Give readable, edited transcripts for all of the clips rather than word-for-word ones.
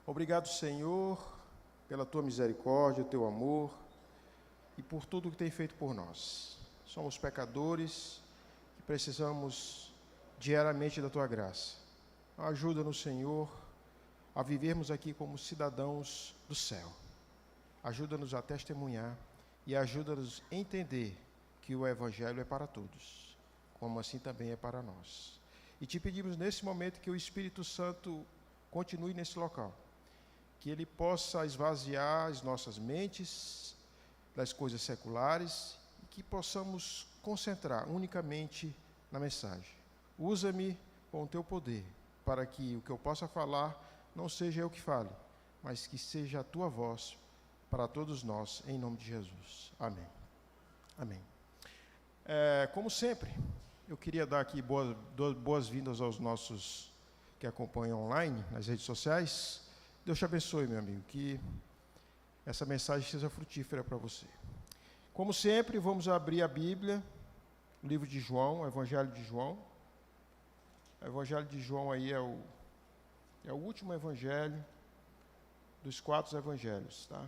Obrigado, Senhor, pela Tua misericórdia, o Teu amor e por tudo que tem feito por nós. Somos pecadores que precisamos diariamente da Tua graça. Ajuda-nos, Senhor, a vivermos aqui como cidadãos do céu. Ajuda-nos a testemunhar e ajuda-nos a entender que o Evangelho é para todos, como assim também é para nós. E te pedimos nesse momento que o Espírito Santo continue nesse local, que ele possa esvaziar as nossas mentes das coisas seculares e que possamos concentrar unicamente na mensagem. Usa-me com o teu poder, para que o que eu possa falar não seja eu que fale, mas que seja a tua voz para todos nós, em nome de Jesus. Amém. Amém. Como sempre, eu queria dar aqui boas-vindas aos nossos que acompanham online, nas redes sociais. Deus te abençoe, meu amigo, que essa mensagem seja frutífera para você. Como sempre, vamos abrir a Bíblia, o livro de João, o Evangelho de João. O Evangelho de João aí é o último evangelho dos 4 evangelhos, tá?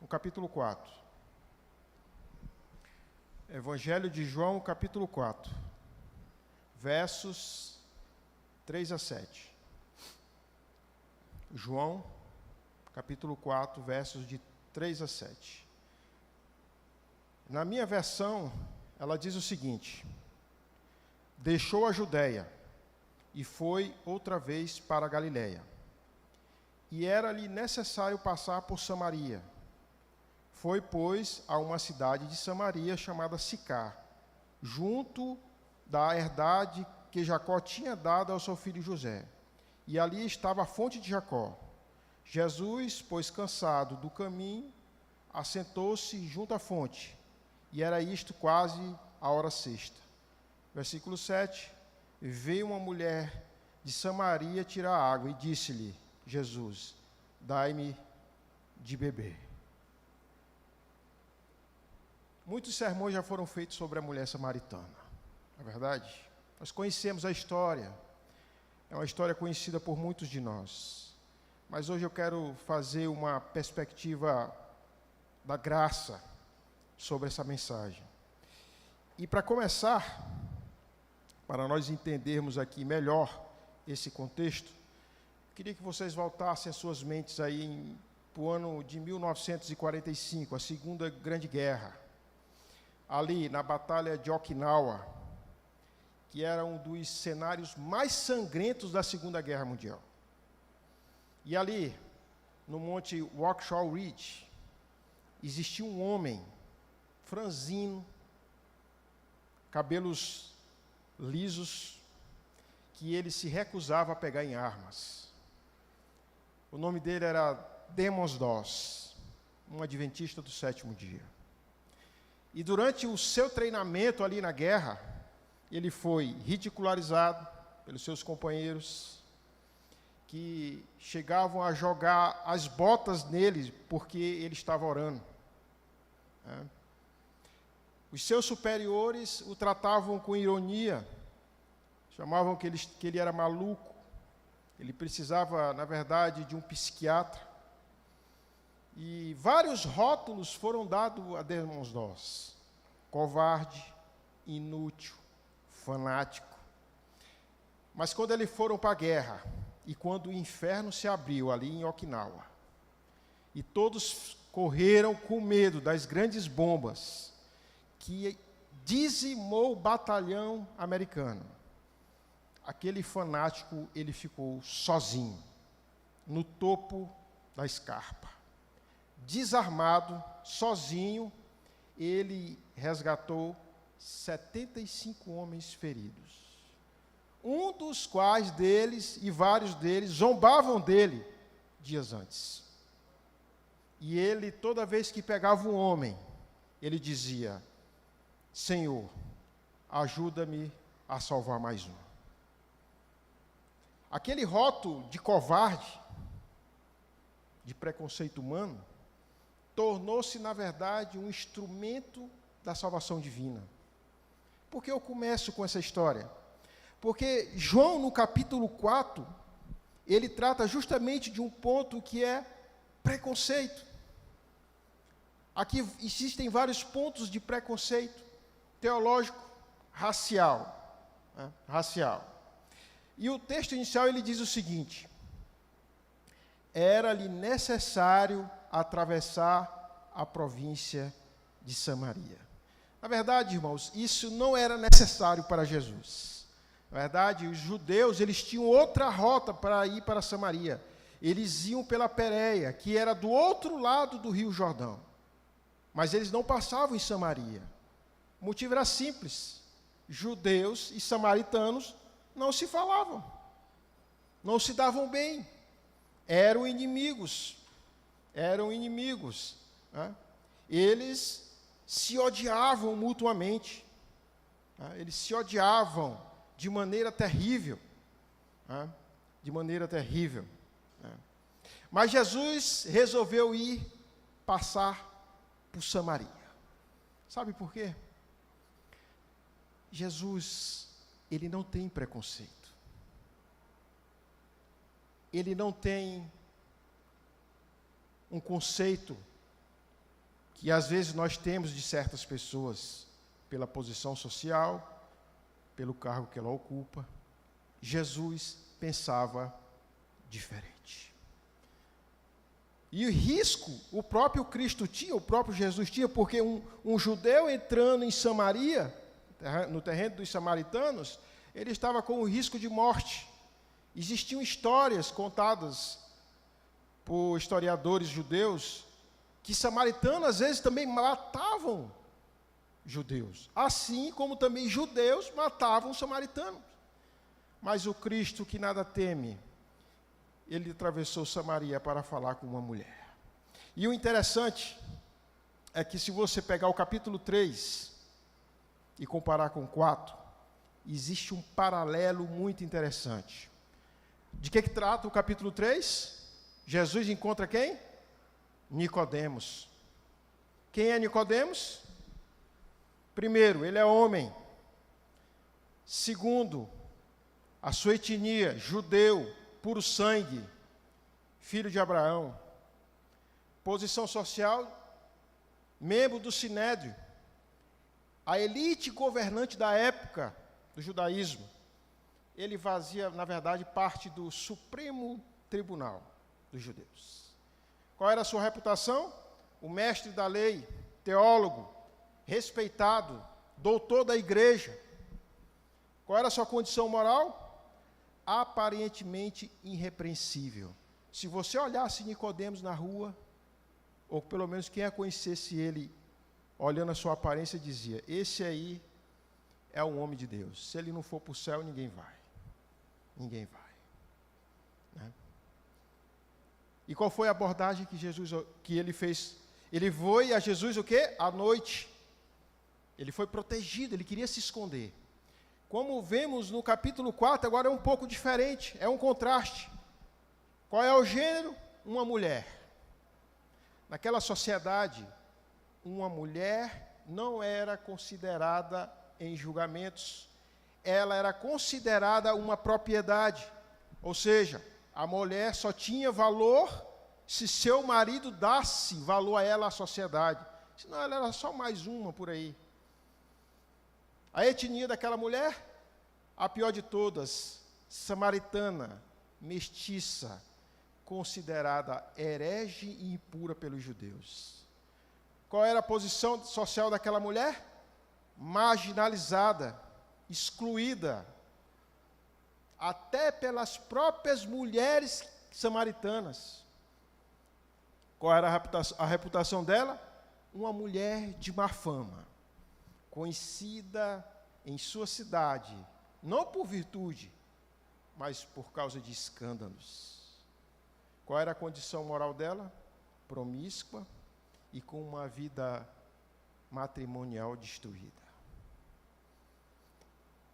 No capítulo 4. Evangelho de João, capítulo 4, versos 3 a 7. João, capítulo 4, versos de 3 a 7. Na minha versão, ela diz o seguinte: deixou a Judéia e foi outra vez para a Galiléia. E era-lhe necessário passar por Samaria. Foi, pois, a uma cidade de Samaria chamada Sicar, junto da herdade que Jacó tinha dado ao seu filho José. E ali estava a fonte de Jacó. Jesus, pois cansado do caminho, assentou-se junto à fonte. E era isto quase a hora sexta. Versículo 7. Veio uma mulher de Samaria tirar água e disse-lhe, Jesus, dai-me de beber. Muitos sermões já foram feitos sobre a mulher samaritana, não é verdade? Nós conhecemos a história, é uma história conhecida por muitos de nós. Mas hoje eu quero fazer uma perspectiva da graça sobre essa mensagem. E para começar, para nós entendermos aqui melhor esse contexto, queria que vocês voltassem as suas mentes aí para o ano de 1945, a Segunda Grande Guerra. Ali, na Batalha de Okinawa, que era um dos cenários mais sangrentos da Segunda Guerra Mundial. E ali, no Monte Washoe Ridge, existia um homem franzino, cabelos lisos, que ele se recusava a pegar em armas. O nome dele era Demos Doss, um adventista do 7º dia. E durante o seu treinamento ali na guerra, ele foi ridicularizado pelos seus companheiros, que chegavam a jogar as botas nele porque ele estava orando. Os seus superiores o tratavam com ironia, chamavam que ele era maluco, ele precisava, na verdade, de um psiquiatra. E vários rótulos foram dados a Demos Doss: covarde, inútil, fanático. Mas quando eles foram para a guerra, e quando o inferno se abriu ali em Okinawa, e todos correram com medo das grandes bombas que dizimou o batalhão americano, aquele fanático, ele ficou sozinho, no topo da escarpa. Desarmado, sozinho, ele resgatou 75 homens feridos. Um dos quais deles, e vários deles, zombavam dele dias antes. E ele, toda vez que pegava um homem, ele dizia, Senhor, ajuda-me a salvar mais um. Aquele rótulo de covarde, de preconceito humano, tornou-se, na verdade, um instrumento da salvação divina. Por que eu começo com essa história? Porque João, no capítulo 4, ele trata justamente de um ponto que é preconceito. Aqui existem vários pontos de preconceito teológico, racial, né? Racial. E o texto inicial ele diz o seguinte: era-lhe necessário atravessar a província de Samaria. Na verdade, irmãos, isso não era necessário para Jesus. Na verdade, os judeus, eles tinham outra rota para ir para Samaria. Eles iam pela Pérea, que era do outro lado do Rio Jordão. Mas eles não passavam em Samaria. O motivo era simples. Judeus e samaritanos não se falavam. Não se davam bem. Eram inimigos. Né? Eles se odiavam mutuamente. Né? Eles se odiavam de maneira terrível. Né? De maneira terrível. Né? Mas Jesus resolveu ir passar por Samaria. Sabe por quê? Jesus, ele não tem preconceito. Ele não tem um conceito que às vezes nós temos de certas pessoas, pela posição social, pelo cargo que ela ocupa. Jesus pensava diferente. E o risco, o próprio Cristo tinha, o próprio Jesus tinha, porque um judeu entrando em Samaria, no terreno dos samaritanos, ele estava com o risco de morte. Existiam histórias contadas por historiadores judeus, que samaritanos às vezes também matavam judeus, assim como também judeus matavam samaritanos. Mas o Cristo que nada teme, ele atravessou Samaria para falar com uma mulher. E o interessante é que se você pegar o capítulo 3 e comparar com o 4, existe um paralelo muito interessante. De que trata o capítulo 3? Jesus encontra quem? Nicodemos. Quem é Nicodemos? Primeiro, ele é homem. Segundo, a sua etnia, judeu, puro sangue, filho de Abraão. Posição social, membro do Sinédrio, a elite governante da época do judaísmo. Ele fazia, na verdade, parte do Supremo Tribunal dos judeus. Qual era a sua reputação? O mestre da lei, teólogo, respeitado, doutor da igreja. Qual era a sua condição moral? Aparentemente irrepreensível. Se você olhasse Nicodemos na rua, ou pelo menos quem a conhecesse ele, olhando a sua aparência, dizia: esse aí é um homem de Deus. Se ele não for para o céu, ninguém vai. Ninguém vai. Né? E qual foi a abordagem que ele fez? Ele foi a Jesus o quê? À noite. Ele foi protegido, ele queria se esconder. Como vemos no capítulo 4, agora é um pouco diferente, é um contraste. Qual é o gênero? Uma mulher. Naquela sociedade, uma mulher não era considerada em julgamentos, ela era considerada uma propriedade, ou seja, a mulher só tinha valor se seu marido dasse valor a ela à sociedade, senão ela era só mais uma por aí. A etnia daquela mulher, a pior de todas, samaritana, mestiça, considerada herege e impura pelos judeus. Qual era a posição social daquela mulher? Marginalizada, excluída, até pelas próprias mulheres samaritanas. Qual era a reputação dela? Uma mulher de má fama, conhecida em sua cidade, não por virtude, mas por causa de escândalos. Qual era a condição moral dela? Promíscua e com uma vida matrimonial destruída.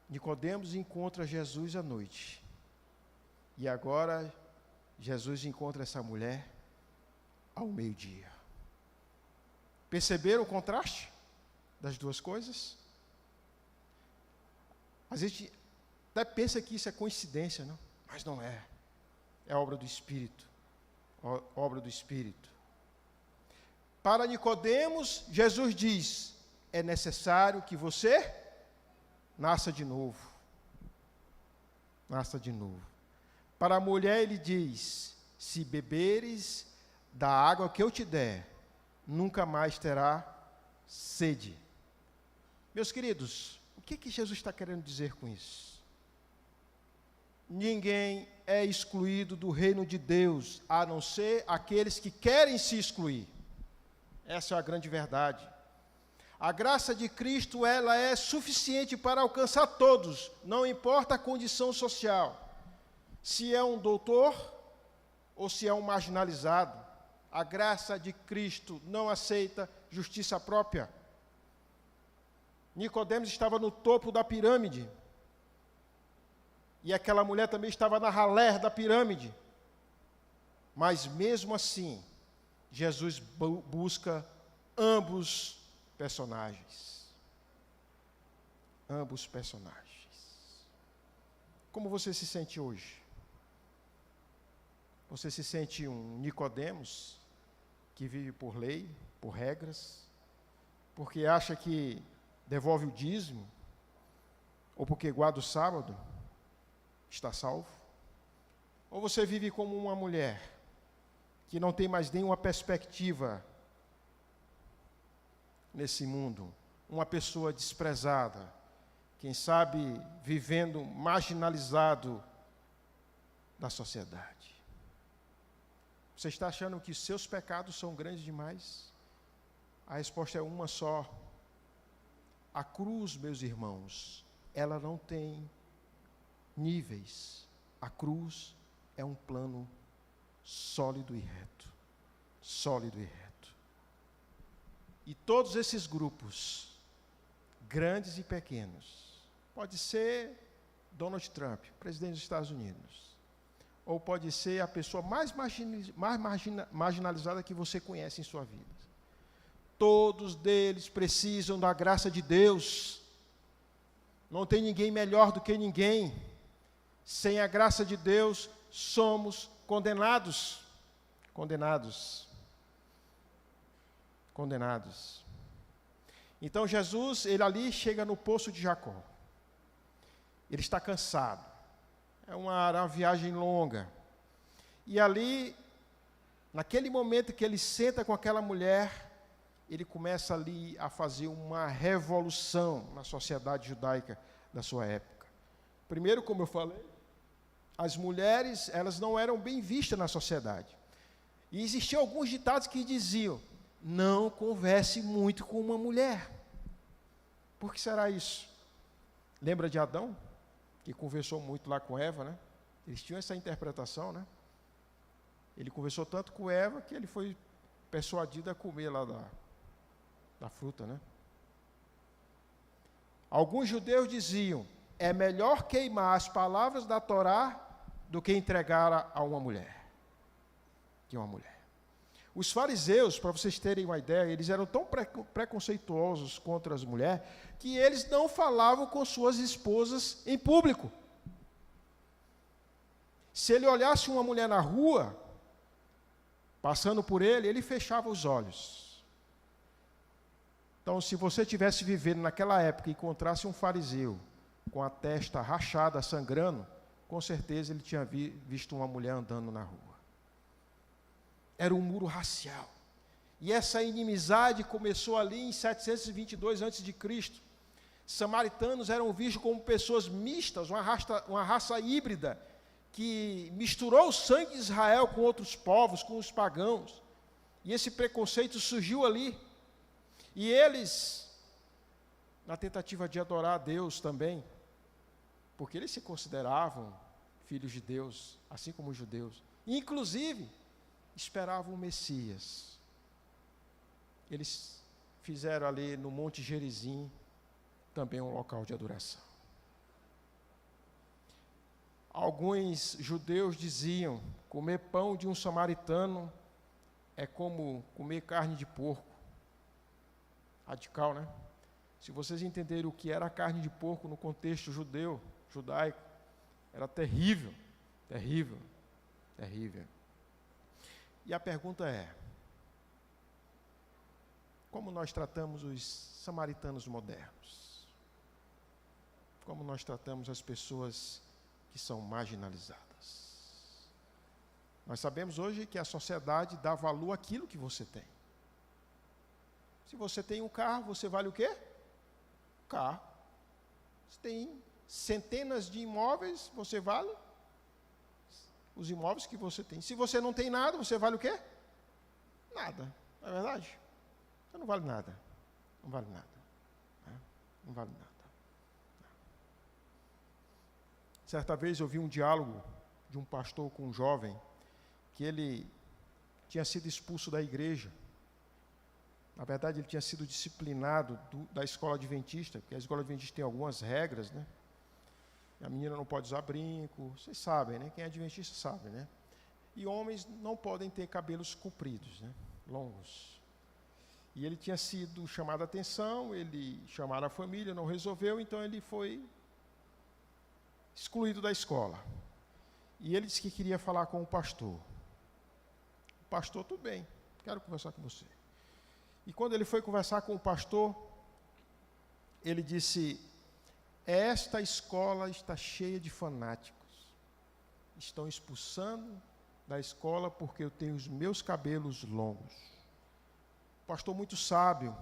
Nicodemos encontra Jesus à noite. E agora Jesus encontra essa mulher ao meio-dia. Perceberam o contraste das duas coisas? A gente até pensa que isso é coincidência, não? Mas não é. é obra do Espírito. Obra do Espírito. Para Nicodemos, Jesus diz: é necessário que você nasça de novo. Nasça de novo. Para a mulher, ele diz: se beberes da água que eu te der, nunca mais terá sede. Meus queridos, o que Jesus está querendo dizer com isso? Ninguém é excluído do reino de Deus, a não ser aqueles que querem se excluir. Essa é a grande verdade. A graça de Cristo, ela é suficiente para alcançar todos, não importa a condição social. Se é um doutor ou se é um marginalizado, a graça de Cristo não aceita justiça própria. Nicodemos estava no topo da pirâmide. E aquela mulher também estava na ralé da pirâmide. Mas mesmo assim, Jesus busca ambos personagens. Ambos personagens. Como você se sente hoje? Você se sente um Nicodemos que vive por lei, por regras, porque acha que devolve o dízimo, ou porque guarda o sábado, está salvo? Ou você vive como uma mulher que não tem mais nenhuma perspectiva nesse mundo, uma pessoa desprezada, quem sabe vivendo marginalizado da sociedade? Você está achando que seus pecados são grandes demais? A resposta é uma só. A cruz, meus irmãos, ela não tem níveis. A cruz é um plano sólido e reto. Sólido e reto. E todos esses grupos, grandes e pequenos, pode ser Donald Trump, presidente dos Estados Unidos, ou pode ser a pessoa mais marginalizada que você conhece em sua vida. Todos eles precisam da graça de Deus. Não tem ninguém melhor do que ninguém. Sem a graça de Deus, somos condenados. Condenados. Condenados. Então Jesus, ele ali chega no poço de Jacó. Ele está cansado. É uma viagem longa. E ali, naquele momento que ele senta com aquela mulher, ele começa ali a fazer uma revolução na sociedade judaica da sua época. Primeiro, como eu falei, as mulheres, elas não eram bem vistas na sociedade. E existiam alguns ditados que diziam: não converse muito com uma mulher. Por que será isso? Lembra de Adão? Que conversou muito lá com Eva, né? Eles tinham essa interpretação, né? Ele conversou tanto com Eva que ele foi persuadido a comer lá da fruta, né? Alguns judeus diziam: é melhor queimar as palavras da Torá do que entregar a uma mulher. Que uma mulher. Os fariseus, para vocês terem uma ideia, eles eram tão preconceituosos contra as mulheres, que eles não falavam com suas esposas em público. Se ele olhasse uma mulher na rua, passando por ele, ele fechava os olhos. Então, se você estivesse vivendo naquela época e encontrasse um fariseu com a testa rachada, sangrando, com certeza ele tinha visto uma mulher andando na rua. Era um muro racial. E essa inimizade começou ali em 722 a.C. Samaritanos eram vistos como pessoas mistas, uma raça híbrida, que misturou o sangue de Israel com outros povos, com os pagãos. E esse preconceito surgiu ali. E eles, na tentativa de adorar a Deus também, porque eles se consideravam filhos de Deus, assim como os judeus, inclusive esperavam o Messias. Eles fizeram ali no Monte Gerizim também um local de adoração. Alguns judeus diziam: comer pão de um samaritano é como comer carne de porco. Radical, né? Se vocês entenderem o que era a carne de porco no contexto judaico, era terrível, terrível, terrível. E a pergunta é: como nós tratamos os samaritanos modernos? Como nós tratamos as pessoas que são marginalizadas? Nós sabemos hoje que a sociedade dá valor àquilo que você tem. Se você tem um carro, você vale o quê? Carro. Se tem centenas de imóveis, você vale os imóveis que você tem. Se você não tem nada, você vale o quê? Nada. Não é verdade? Você não vale nada. Não vale nada. Não vale nada. Certa vez eu vi um diálogo de um pastor com um jovem que ele tinha sido expulso da igreja. Na verdade, ele tinha sido disciplinado da escola adventista, porque a escola adventista tem algumas regras, né? A menina não pode usar brinco, vocês sabem, né? Quem é adventista sabe, né? E homens não podem ter cabelos compridos, né? Longos. E ele tinha sido chamado a atenção, ele chamaram a família, não resolveu, então ele foi excluído da escola. E ele disse que queria falar com o pastor. O pastor, tudo bem, quero conversar com você. E quando ele foi conversar com o pastor, ele disse: esta escola está cheia de fanáticos. Estão expulsando da escola porque eu tenho os meus cabelos longos. O pastor, muito sábio,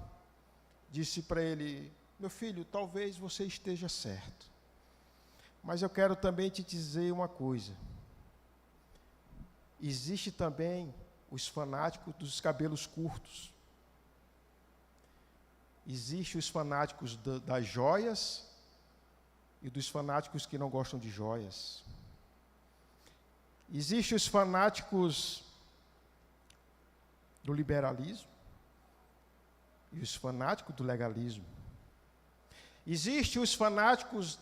disse para ele: meu filho, talvez você esteja certo, mas eu quero também te dizer uma coisa. Existe também os fanáticos dos cabelos curtos. Existem os fanáticos das joias e dos fanáticos que não gostam de joias. Existem os fanáticos do liberalismo e os fanáticos do legalismo. Existem os fanáticos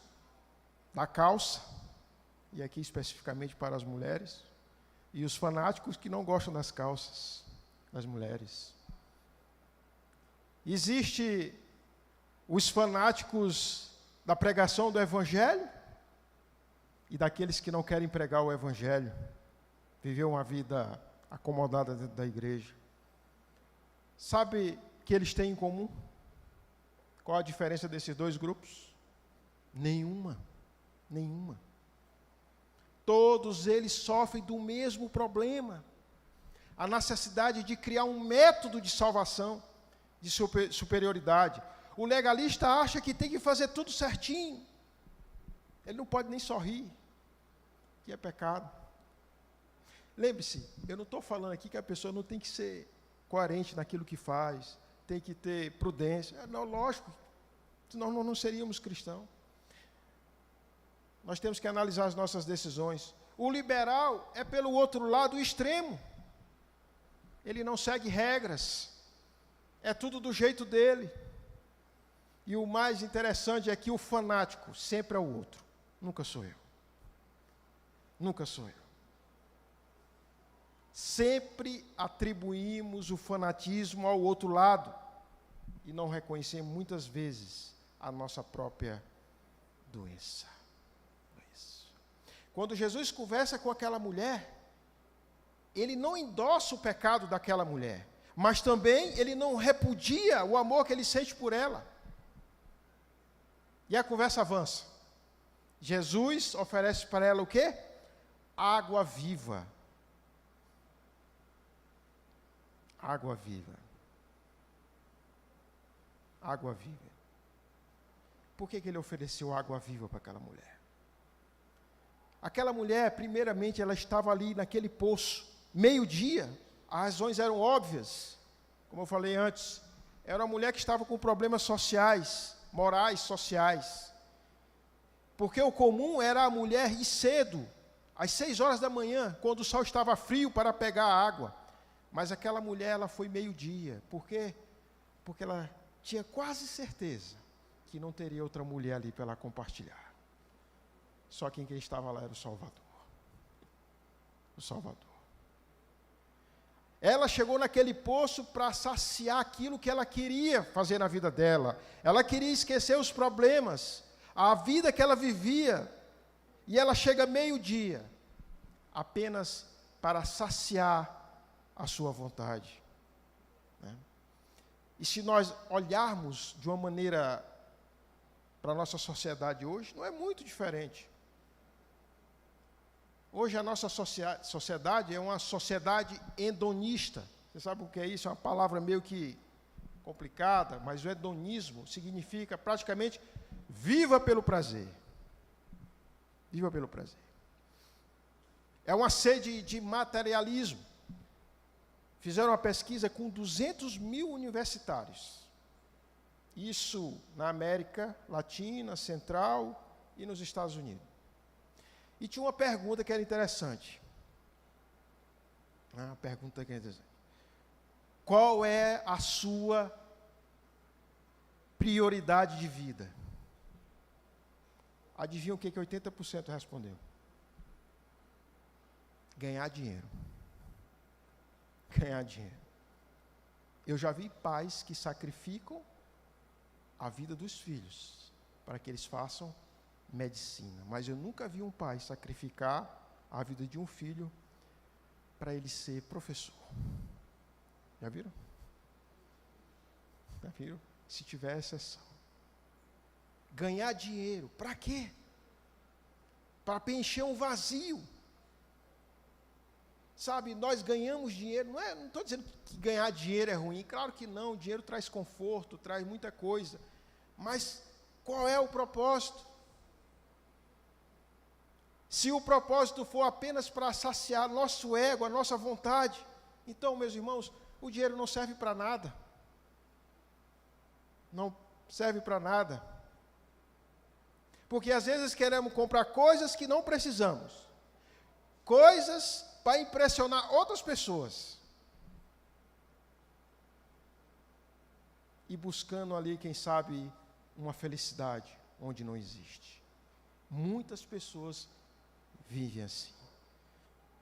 da calça, e aqui especificamente para as mulheres, e os fanáticos que não gostam das calças das mulheres. Existem os fanáticos da pregação do Evangelho e daqueles que não querem pregar o Evangelho, viver uma vida acomodada dentro da igreja. Sabe o que eles têm em comum? Qual a diferença desses dois grupos? Nenhuma. Nenhuma. Todos eles sofrem do mesmo problema. A necessidade de criar um método de salvação, de superioridade. O legalista acha que tem que fazer tudo certinho. Ele não pode nem sorrir, que é pecado. Lembre-se, eu não estou falando aqui que a pessoa não tem que ser coerente naquilo que faz, tem que ter prudência. Não, lógico, senão não seríamos cristãos. Nós temos que analisar as nossas decisões. O liberal é pelo outro lado o extremo. Ele não segue regras. É tudo do jeito dele. E o mais interessante é que o fanático sempre é o outro. Nunca sou eu. Nunca sou eu. Sempre atribuímos o fanatismo ao outro lado e não reconhecemos muitas vezes a nossa própria doença. Quando Jesus conversa com aquela mulher, ele não endossa o pecado daquela mulher, mas também ele não repudia o amor que ele sente por ela. E a conversa avança. Jesus oferece para ela o quê? Água viva. Água viva. Água viva. Por que ele ofereceu água viva para aquela mulher? Aquela mulher, primeiramente, ela estava ali naquele poço, meio-dia, as razões eram óbvias, como eu falei antes, era uma mulher que estava com problemas sociais, morais, sociais, porque o comum era a mulher ir cedo, às 6 horas da manhã, quando o sol estava frio, para pegar a água, mas aquela mulher, ela foi meio-dia, por quê? Porque ela tinha quase certeza que não teria outra mulher ali para ela compartilhar. Só que quem estava lá era o Salvador. O Salvador. Ela chegou naquele poço para saciar aquilo que ela queria fazer na vida dela. Ela queria esquecer os problemas, a vida que ela vivia. E ela chega meio-dia, apenas para saciar a sua vontade. Né? E se nós olharmos de uma maneira para a nossa sociedade hoje, não é muito diferente. Hoje a nossa sociedade é uma sociedade hedonista. Você sabe o que é isso? É uma palavra meio que complicada, mas o hedonismo significa praticamente viva pelo prazer. Viva pelo prazer. É uma sede de materialismo. Fizeram uma pesquisa com 200 mil universitários. Isso na América Latina, Central e nos Estados Unidos. E tinha uma pergunta que era interessante. Uma pergunta que era interessante. Qual é a sua prioridade de vida? Adivinha o que 80% respondeu? Ganhar dinheiro. Ganhar dinheiro. Eu já vi pais que sacrificam a vida dos filhos para que eles façam medicina, mas eu nunca vi um pai sacrificar a vida de um filho para ele ser professor. Já viram? Já viram? Se tiver exceção. Ganhar dinheiro, para quê? Para preencher um vazio. Sabe, nós ganhamos dinheiro, não estou dizendo que ganhar dinheiro é ruim, claro que não, o dinheiro traz conforto, traz muita coisa, mas qual é o propósito? Se o propósito for apenas para saciar nosso ego, a nossa vontade, então, meus irmãos, o dinheiro não serve para nada. Não serve para nada. Porque às vezes queremos comprar coisas que não precisamos. Coisas para impressionar outras pessoas. E buscando ali, quem sabe, uma felicidade onde não existe. Muitas pessoas vivem assim.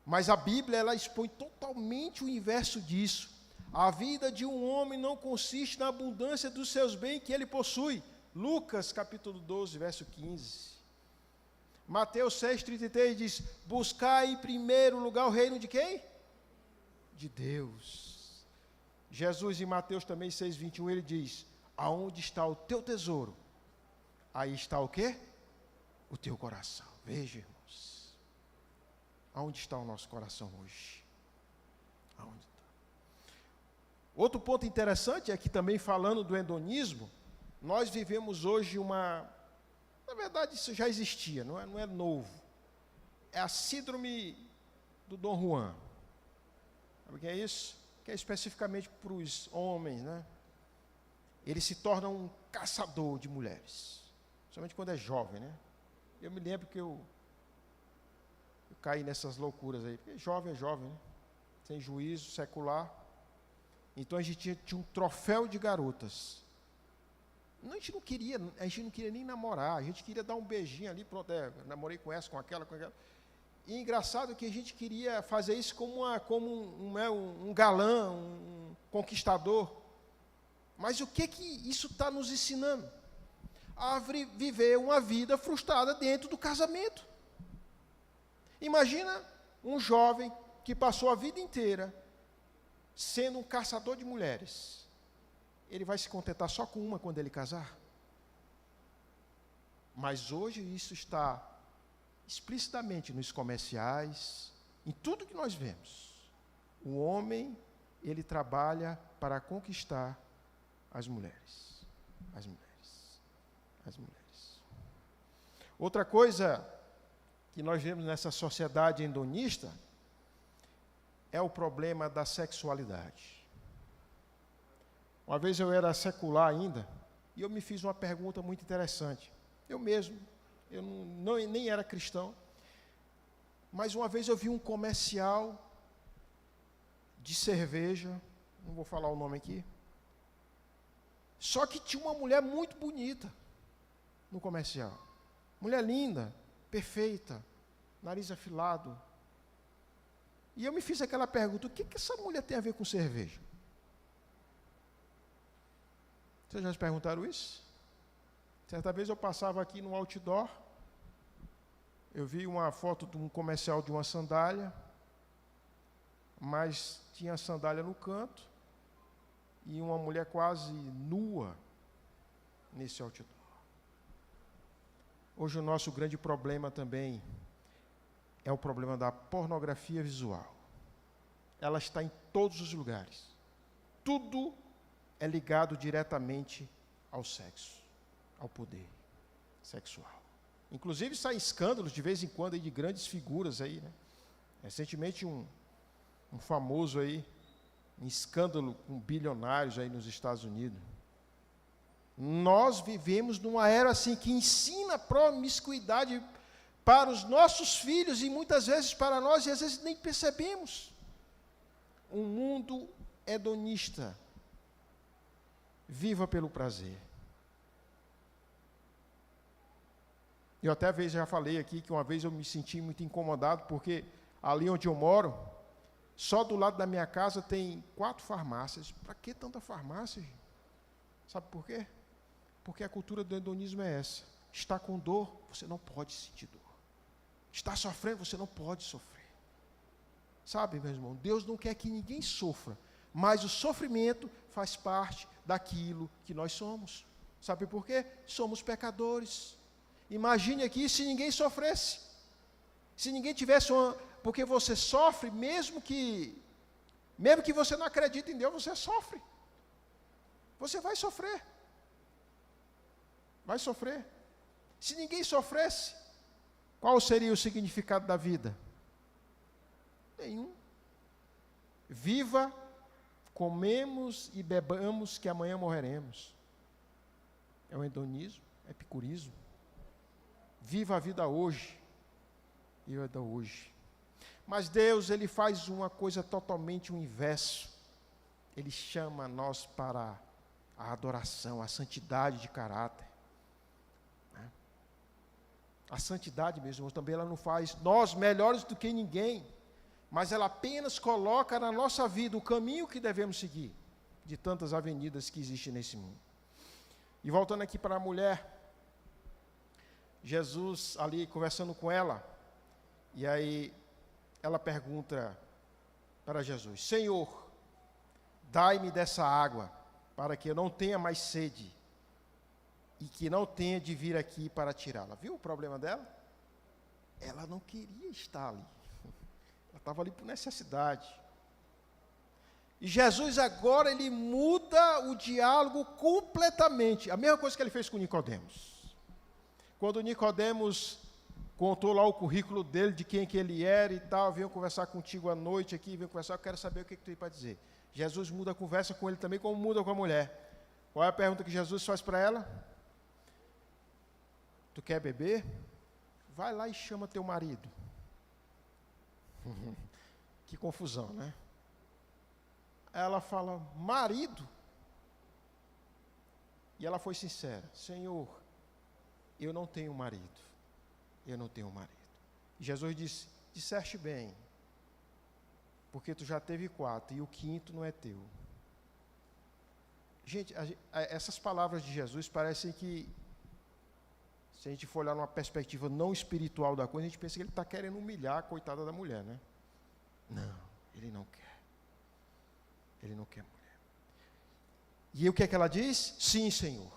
Mas a Bíblia, ela expõe totalmente o inverso disso. A vida de um homem não consiste na abundância dos seus bens que ele possui. Lucas, capítulo 12, verso 15. Mateus 6,33 diz: buscai em primeiro lugar o reino de quem? De Deus. Jesus, em Mateus também 6,21, ele diz: aonde está o teu tesouro, aí está o quê? O teu coração. Veja, irmãos, aonde está o nosso coração hoje? Aonde está? Outro ponto interessante é que também falando do hedonismo, nós vivemos hoje na verdade isso já existia, não é novo. É a síndrome do Dom Juan. Sabe o que é isso? Que é especificamente para os homens, né? Ele se torna um caçador de mulheres. Somente quando é jovem, né? Eu me lembro que eu caí nessas loucuras aí. Porque jovem é jovem, né? Sem juízo, secular. Então a gente tinha um troféu de garotas. A gente não queria nem namorar, a gente queria dar um beijinho ali, pronto, namorei com essa, com aquela. E engraçado que a gente queria fazer isso como um galã, um conquistador. Mas o que isso está nos ensinando? A viver uma vida frustrada dentro do casamento. Imagina um jovem que passou a vida inteira sendo um caçador de mulheres. Ele vai se contentar só com uma quando ele casar? Mas hoje isso está explicitamente nos comerciais, em tudo que nós vemos. O homem, ele trabalha para conquistar as mulheres. As mulheres. As mulheres. Outra coisa que nós vemos nessa sociedade hedonista é o problema da sexualidade. Uma vez eu era secular ainda, e eu me fiz uma pergunta muito interessante. Eu mesmo, nem era cristão, mas uma vez eu vi um comercial de cerveja, não vou falar o nome aqui, só que tinha uma mulher muito bonita no comercial. Mulher linda, perfeita, nariz afilado. E eu me fiz aquela pergunta: o que essa mulher tem a ver com cerveja? Vocês já se perguntaram isso? Certa vez eu passava aqui no outdoor, eu vi uma foto de um comercial de uma sandália, mas tinha sandália no canto e uma mulher quase nua nesse outdoor. Hoje o nosso grande problema também é o problema da pornografia visual. Ela está em todos os lugares. Tudo é ligado diretamente ao sexo, ao poder sexual. Inclusive saem escândalos de vez em quando aí de grandes figuras aí, né? Recentemente um famoso aí, um escândalo com bilionários aí nos Estados Unidos. Nós vivemos numa era assim que ensina promiscuidade para os nossos filhos e muitas vezes para nós, e às vezes nem percebemos. Um mundo hedonista. Viva pelo prazer. Eu até já falei aqui que uma vez eu me senti muito incomodado, porque ali onde eu moro, só do lado da minha casa tem 4 farmácias. Para que tanta farmácia, gente? Sabe por quê? Porque a cultura do hedonismo é essa. Está com dor, você não pode sentir dor. Está sofrendo, você não pode sofrer. Sabe, meu irmão, Deus não quer que ninguém sofra, mas o sofrimento faz parte daquilo que nós somos. Sabe por quê? Somos pecadores. Imagine aqui se ninguém sofresse. Se ninguém tivesse uma... Porque você sofre mesmo que você não acredite em Deus, você sofre. Você vai sofrer. Vai sofrer. Se ninguém sofresse, qual seria o significado da vida? Nenhum. Viva, comemos e bebamos, que amanhã morreremos. É o hedonismo, é epicurismo. Viva a vida hoje. Viva a vida hoje. Mas Deus, Ele faz uma coisa totalmente o inverso. Ele chama nós para a adoração, a santidade de caráter. A santidade, meus irmãos, também ela não faz nós melhores do que ninguém, mas ela apenas coloca na nossa vida o caminho que devemos seguir, de tantas avenidas que existem nesse mundo. E voltando aqui para a mulher, Jesus ali conversando com ela, e aí ela pergunta para Jesus: Senhor, dai-me dessa água, para que eu não tenha mais sede, e que não tenha de vir aqui para tirá-la. Viu o problema dela? Ela não queria estar ali. Ela estava ali por necessidade. E Jesus agora, ele muda o diálogo completamente. A mesma coisa que ele fez com Nicodemos. Quando Nicodemos contou lá o currículo dele, de quem que ele era e tal, veio conversar contigo à noite aqui, veio conversar, eu quero saber o que tu tem para dizer. Jesus muda a conversa com ele também, como muda com a mulher. Qual é a pergunta que Jesus faz para ela? Tu quer beber? Vai lá e chama teu marido. Que confusão, né? Ela fala, marido? E ela foi sincera, Senhor, eu não tenho marido. Eu não tenho marido. E Jesus disse, disseste bem, porque tu já teve 4 e o 5º não é teu. Gente, essas palavras de Jesus parecem que, se a gente for olhar numa perspectiva não espiritual da coisa, a gente pensa que ele está querendo humilhar a coitada da mulher, né? Não, ele não quer. Ele não quer mulher. E o que é que ela diz? Sim, Senhor.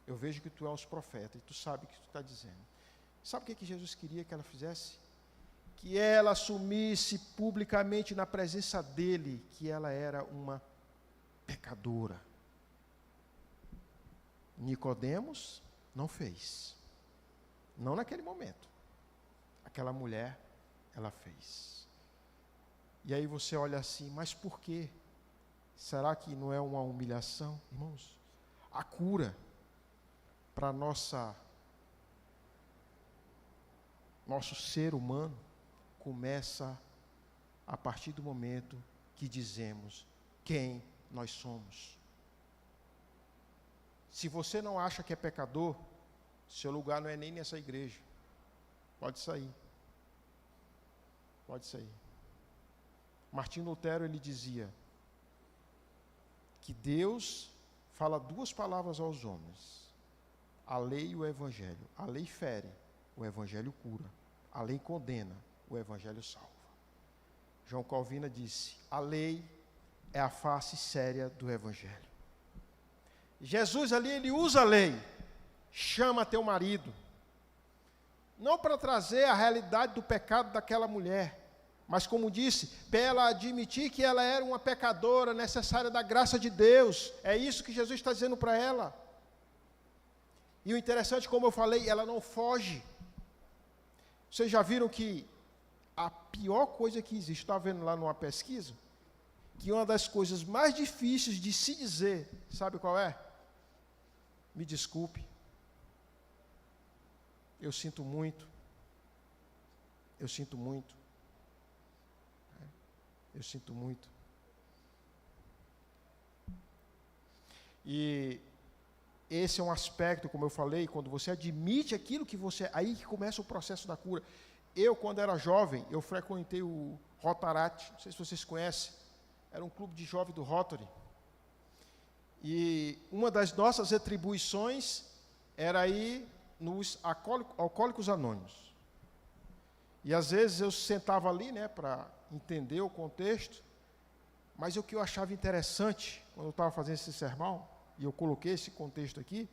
Eu vejo que tu és um profeta e tu sabe o que tu está dizendo. Sabe o que Jesus queria que ela fizesse? Que ela assumisse publicamente na presença dele que ela era uma pecadora. Nicodemos não fez. Não naquele momento. Aquela mulher, ela fez. E aí você olha assim, mas por quê? Será que não é uma humilhação? Irmãos, a cura para nosso ser humano começa a partir do momento que dizemos quem nós somos. Se você não acha que é pecador, seu lugar não é nem nessa igreja. Pode sair. Pode sair. Martinho Lutero, ele dizia que Deus fala 2 palavras aos homens: a lei e o evangelho. A lei fere, o evangelho cura. A lei condena, o evangelho salva. João Calvino disse: a lei é a face séria do Evangelho. Jesus ali, ele usa a lei, chama teu marido, não para trazer a realidade do pecado daquela mulher, mas como disse, para ela admitir que ela era uma pecadora necessária da graça de Deus. É isso que Jesus está dizendo para ela. E o interessante, como eu falei, ela não foge. Vocês já viram que a pior coisa que existe, estava vendo lá numa pesquisa, que uma das coisas mais difíceis de se dizer, sabe qual é? Me desculpe, eu sinto muito, eu sinto muito, eu sinto muito. E esse é um aspecto, como eu falei, quando você admite aquilo que você... Aí que começa o processo da cura. Eu, quando era jovem, eu frequentei o Rotaract, não sei se vocês conhecem, era um clube de jovem do Rotary. E uma das nossas retribuições era ir nos alcoólicos anônimos. E às vezes eu sentava ali, né, para entender o contexto, mas o que eu achava interessante, quando eu estava fazendo esse sermão, e eu coloquei esse contexto aqui,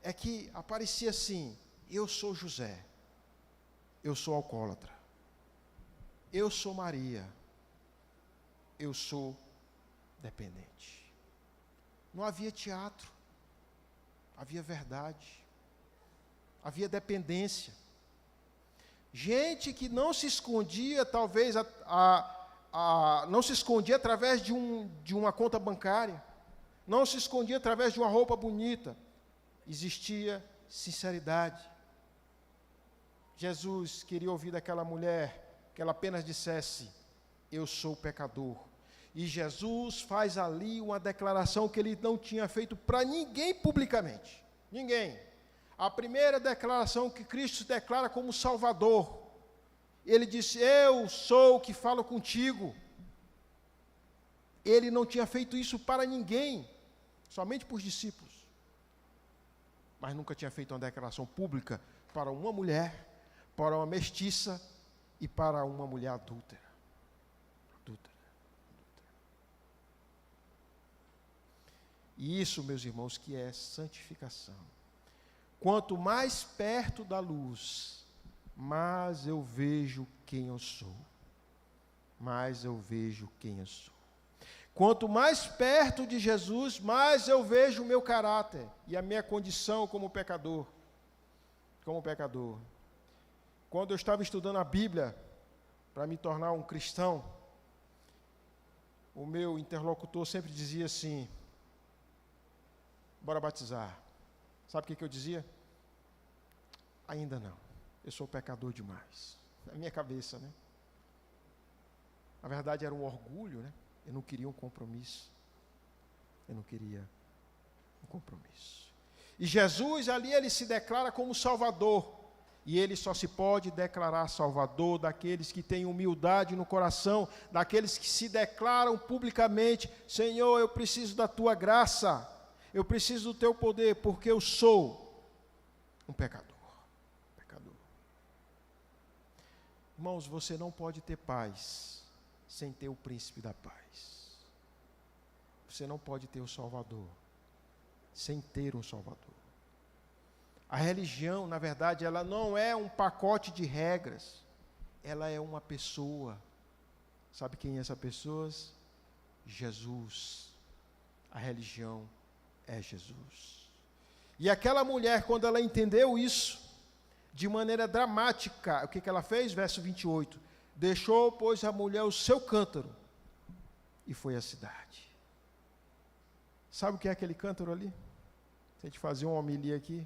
é que aparecia assim: eu sou José, eu sou alcoólatra, eu sou Maria, eu sou dependente. Não havia teatro, havia verdade, havia dependência. Gente que não se escondia, talvez, não se escondia através de uma conta bancária, não se escondia através de uma roupa bonita, existia sinceridade. Jesus queria ouvir daquela mulher que ela apenas dissesse: eu sou pecador. E Jesus faz ali uma declaração que ele não tinha feito para ninguém publicamente. Ninguém. A primeira declaração que Cristo se declara como Salvador. Ele disse: eu sou o que falo contigo. Ele não tinha feito isso para ninguém, somente para os discípulos. Mas nunca tinha feito uma declaração pública para uma mulher, para uma mestiça e para uma mulher adúltera. E isso, meus irmãos, que é santificação. Quanto mais perto da luz, mais eu vejo quem eu sou. Mais eu vejo quem eu sou. Quanto mais perto de Jesus, mais eu vejo o meu caráter e a minha condição como pecador. Como pecador. Quando eu estava estudando a Bíblia para me tornar um cristão, o meu interlocutor sempre dizia assim: bora batizar. Sabe o que eu dizia? Ainda não. Eu sou pecador demais. Na minha cabeça, né? Na verdade era um orgulho, né? Eu não queria um compromisso. Eu não queria um compromisso. E Jesus ali, ele se declara como Salvador. E ele só se pode declarar Salvador daqueles que têm humildade no coração, daqueles que se declaram publicamente: Senhor, eu preciso da tua graça. Eu preciso do teu poder, porque eu sou um pecador. Irmãos, você não pode ter paz sem ter o príncipe da paz. Você não pode ter o Salvador sem ter um Salvador. A religião, na verdade, ela não é um pacote de regras. Ela é uma pessoa. Sabe quem é essa pessoa? Jesus. A religião é Jesus. E aquela mulher, quando ela entendeu isso, de maneira dramática, o que ela fez? Verso 28. Deixou, pois, a mulher o seu cântaro e foi à cidade. Sabe o que é aquele cântaro ali? Se a gente fazer uma homilia aqui,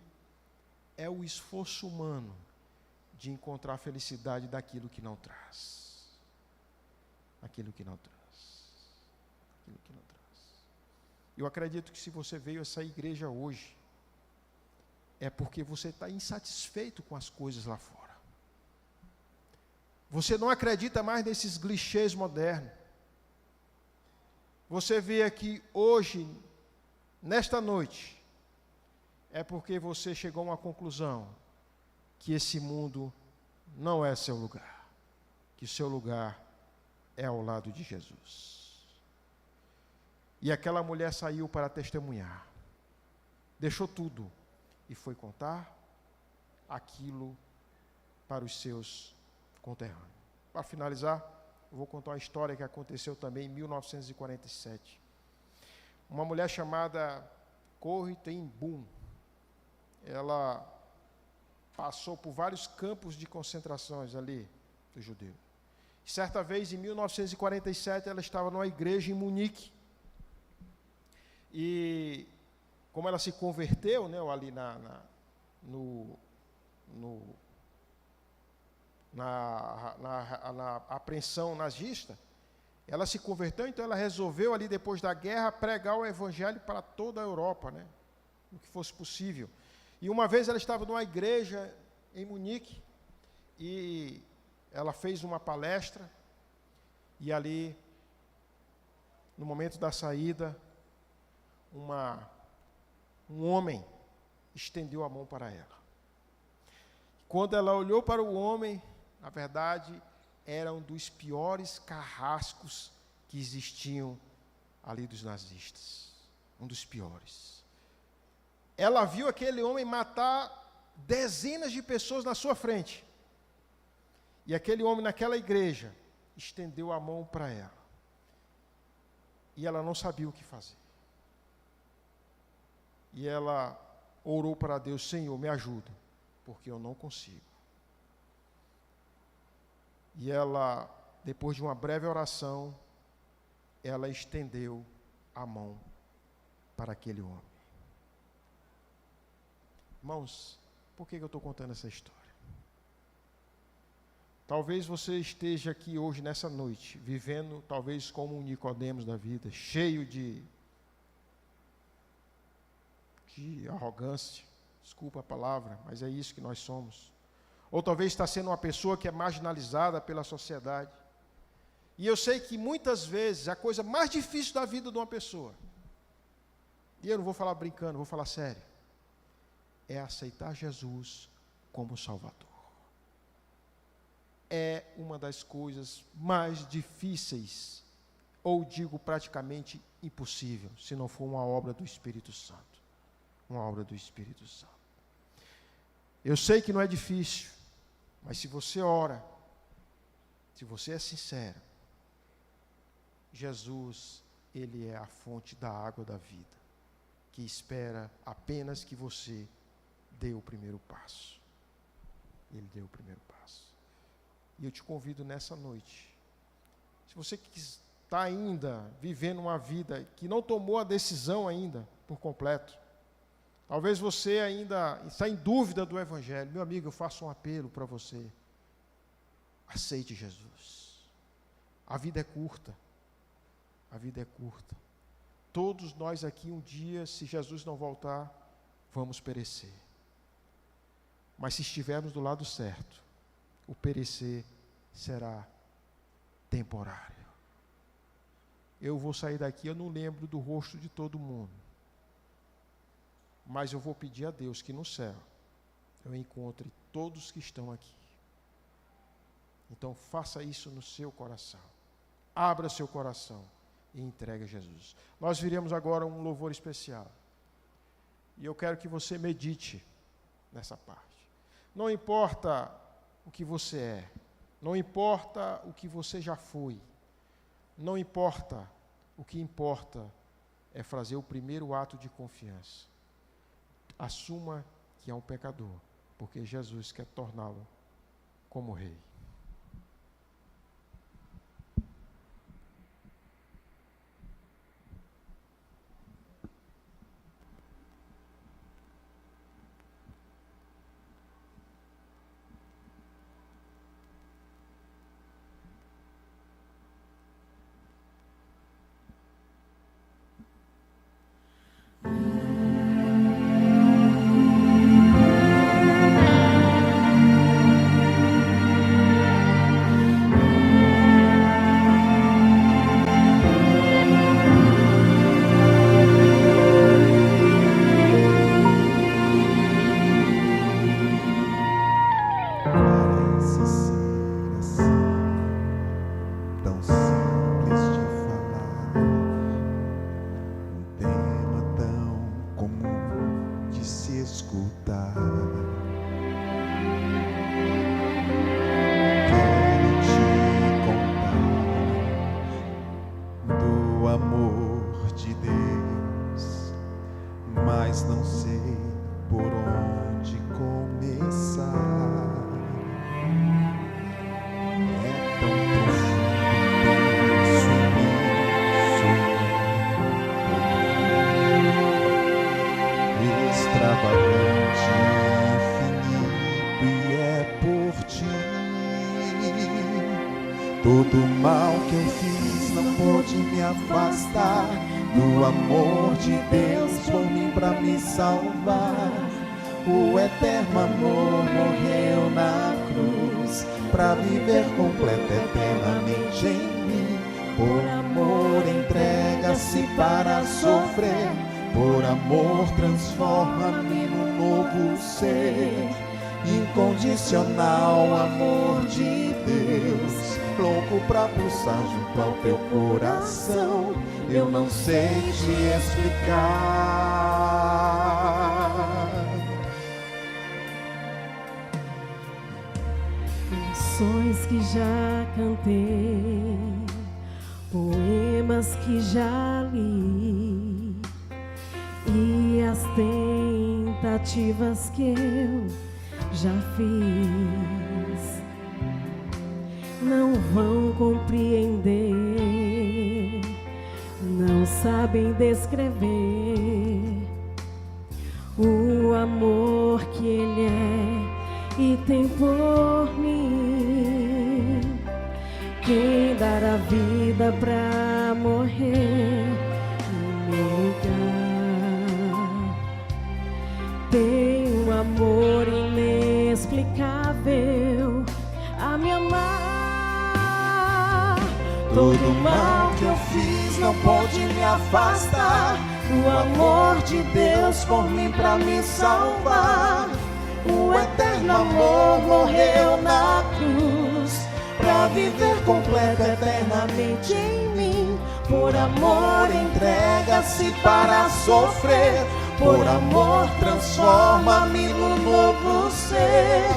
é o esforço humano de encontrar a felicidade daquilo que não traz. Aquilo que não traz. Aquilo que não traz. Eu acredito que se você veio a essa igreja hoje, é porque você está insatisfeito com as coisas lá fora. Você não acredita mais nesses clichês modernos. Você veio aqui hoje, nesta noite, é porque você chegou a uma conclusão que esse mundo não é seu lugar. Que seu lugar é ao lado de Jesus. E aquela mulher saiu para testemunhar. Deixou tudo e foi contar aquilo para os seus conterrâneos. Para finalizar, eu vou contar uma história que aconteceu também em 1947. Uma mulher chamada Corrie ten Boom, ela passou por vários campos de concentrações ali do judeu. Certa vez, em 1947, ela estava numa igreja em Munique. E como ela se converteu, né, ali na apreensão nazista, ela se converteu, então ela resolveu ali depois da guerra pregar o evangelho para toda a Europa, né, o que fosse possível. E uma vez ela estava numa igreja em Munique e ela fez uma palestra e ali, no momento da saída, um homem estendeu a mão para ela. Quando ela olhou para o homem, na verdade, era um dos piores carrascos que existiam ali dos nazistas. Um dos piores. Ela viu aquele homem matar dezenas de pessoas na sua frente. E aquele homem naquela igreja estendeu a mão para ela. E ela não sabia o que fazer. E ela orou para Deus: Senhor, me ajuda, porque eu não consigo. E ela, depois de uma breve oração, ela estendeu a mão para aquele homem. Irmãos, por que eu estou contando essa história? Talvez você esteja aqui hoje, nessa noite, vivendo talvez como um Nicodemos da vida, cheio de arrogância, desculpa a palavra, mas é isso que nós somos. Ou talvez está sendo uma pessoa que é marginalizada pela sociedade. E eu sei que muitas vezes a coisa mais difícil da vida de uma pessoa, e eu não vou falar brincando, vou falar sério, é aceitar Jesus como Salvador. É uma das coisas mais difíceis, ou digo praticamente impossível, se não for uma obra do Espírito Santo. Uma obra do Espírito Santo. Eu sei que não é difícil, mas se você ora, se você é sincero, Jesus, Ele é a fonte da água da vida, que espera apenas que você dê o primeiro passo. Ele deu o primeiro passo. E eu te convido nessa noite, se você está ainda vivendo uma vida que não tomou a decisão ainda por completo, talvez você ainda está em dúvida do Evangelho, meu amigo, eu faço um apelo para você. Aceite Jesus. A vida é curta. A vida é curta. Todos nós aqui um dia, se Jesus não voltar, vamos perecer. Mas se estivermos do lado certo, o perecer será temporário. Eu vou sair daqui, eu não lembro do rosto de todo mundo. Mas eu vou pedir a Deus que no céu eu encontre todos que estão aqui. Então faça isso no seu coração. Abra seu coração e entregue a Jesus. Nós viremos agora um louvor especial. E eu quero que você medite nessa parte. Não importa o que você é, não importa o que você já foi, não importa, o que importa é fazer o primeiro ato de confiança. Assuma que é um pecador, porque Jesus quer torná-lo como rei. escutar. Quero te contar do amor de Deus, mas não sei por onde começar. É tão profundo, imenso, extravagante, infinito, e é por ti. Todo mal que eu fiz não pôde me afastar do amor de Deus por mim pra me salvar. O eterno amor morreu na cruz pra viver completo eternamente em mim. Por amor entrega-se para sofrer, por amor transforma-me num novo ser. Incondicional amor de Deus, louco pra pulsar junto ao teu coração. Eu não sei te explicar. Canções que já cantei, poemas que já li, e as tentativas que eu já fiz não vão compreender, não sabem descrever o amor que Ele é e tem por mim. Quem dará vida pra morrer no meu lugar? Tem um amor inexplicável a me amar. Todo mal que eu fiz não pôde me afastar do amor de Deus por mim pra me salvar. O eterno amor morreu na cruz pra viver completo eternamente em mim. Por amor entrega-se para sofrer, por amor transforma-me num novo ser.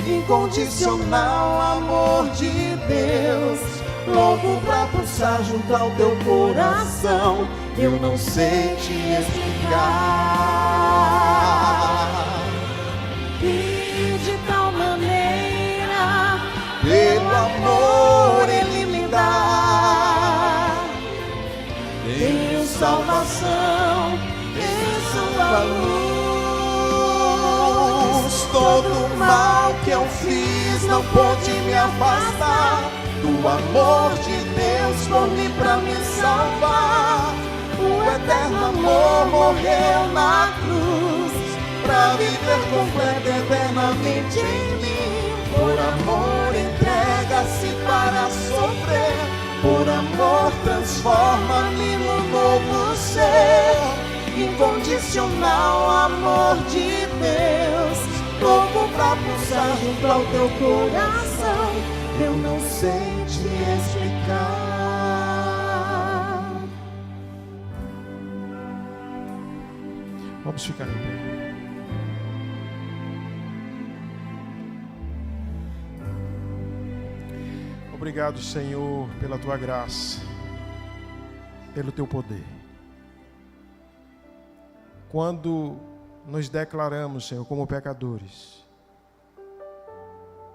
Incondicional amor de Deus, louco pra pulsar junto ao teu coração. Eu não sei te explicar. E de tal maneira, Pelo amor Ele me dá. tenho salvação em sua luz. Todo mal que eu fiz não pôde me afastar do amor de Deus por mim pra me salvar. O eterno amor morreu na cruz pra viver completo eternamente em mim. Por amor entrega-se para sofrer, por amor transforma-me num novo ser. Incondicional amor de Deus, louco pra pulsar junto ao teu coração. Eu não sei te explicar. Vamos ficar em pé. Obrigado, Senhor, pela tua graça, pelo teu poder. Quando nos declaramos, Senhor, como pecadores,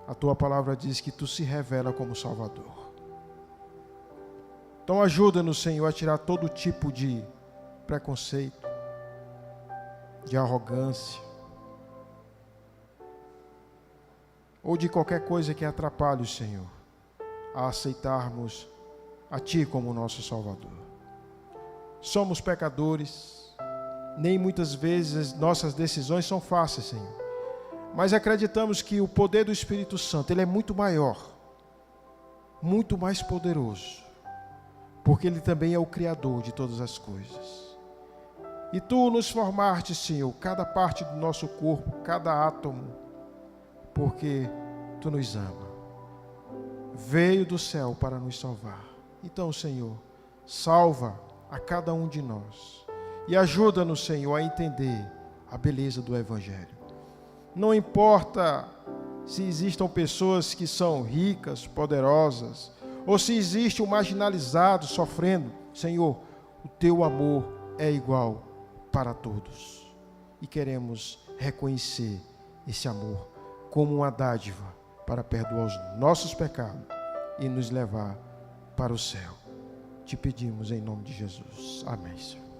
a tua palavra diz que tu se revela como Salvador. Então ajuda-nos, Senhor, a tirar todo tipo de preconceito, de arrogância, ou de qualquer coisa que atrapalhe o Senhor a aceitarmos a Ti como nosso Salvador. Somos pecadores, nem muitas vezes nossas decisões são fáceis, Senhor, mas acreditamos que o poder do Espírito Santo, Ele é muito maior, muito mais poderoso, porque Ele também é o Criador de todas as coisas. E Tu nos formaste, Senhor, cada parte do nosso corpo, cada átomo, porque Tu nos ama. Veio do céu para nos salvar. Então, Senhor, salva a cada um de nós. E ajuda-nos, Senhor, a entender a beleza do Evangelho. Não importa se existam pessoas que são ricas, poderosas, ou se existe um marginalizado sofrendo, Senhor, o teu amor é igual para todos. E queremos reconhecer esse amor como uma dádiva para perdoar os nossos pecados e nos levar para o céu. Te pedimos em nome de Jesus. Amém, Senhor.